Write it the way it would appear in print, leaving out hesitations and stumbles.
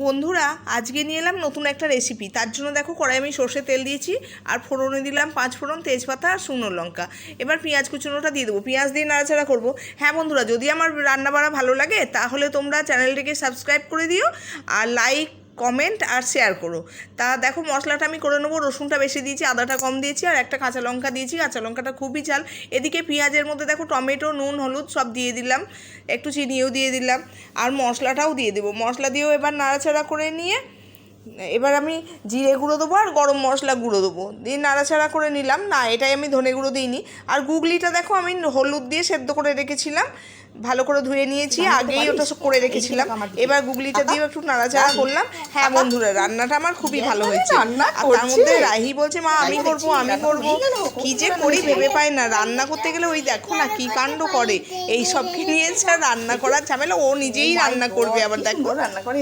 বন্ধুরা আজকে নিয়ে এলাম নতুন একটা রেসিপি। তার জন্য দেখো কড়াই আমি সর্ষে তেল দিয়েছি আর ফোড়নে দিলাম 5 ফোড়ন, তেজপাতা আর শুকনো লঙ্কা। এবার পেঁয়াজ কুচনোটা দিয়ে দেবো, পেঁয়াজ দিয়ে নাড়াচাড়া করবো। হ্যাঁ বন্ধুরা, যদি আমার রান্না বাড়া ভালো লাগে তাহলে তোমরা চ্যানেলটিকে সাবস্ক্রাইব করে দিও আর লাইক, কমেন্ট আর শেয়ার করো। তা দেখো মশলাটা আমি করে নেবো। রসুনটা বেশি দিয়েছি, আদাটা কম দিয়েছি আর একটা কাঁচা লঙ্কা দিয়েছি। কাঁচা লঙ্কাটা খুবই ঝাল। এদিকে পেঁয়াজের মধ্যে দেখো টমেটো, নুন, হলুদ সব দিয়ে দিলাম, একটু চিনিও দিয়ে দিলাম আর মশলাটাও দিয়ে দেবো। মশলা দিয়েও এবার নাড়াচাড়া করে নিয়ে এবার আমি জিরে গুঁড়ো দেবো আর গরম মশলা গুঁড়ো দেবো, দিয়ে নাড়াচাড়া করে নিলাম। না, এটাই আমি ধনে গুঁড়ো দিইনি। আর গুগলিটা দেখো আমি হলুদ দিয়ে সেদ্ধ করে রেখেছিলাম, ভালো করে ধুয়ে নিয়েছি, আগেই ওটা করে রেখেছিলাম। এবার গুগলিটা দিয়ে একটু নাড়াচাড়া করলাম। হ্যাঁ বন্ধুরা, রান্নাটা আমার খুবই ভালো হয়েছে। আর তার মধ্যে রাহি বলছে, মা আমি করবো আমি করবো, কি যে করি ভেবে পাই না। রান্না করতে গেলে ওই দেখো না কি কাণ্ড করে, এই সবকে নিয়েছে আর রান্না করার ঝামেলা। ও নিজেই রান্না করবে, আবার দেখো রান্না করে।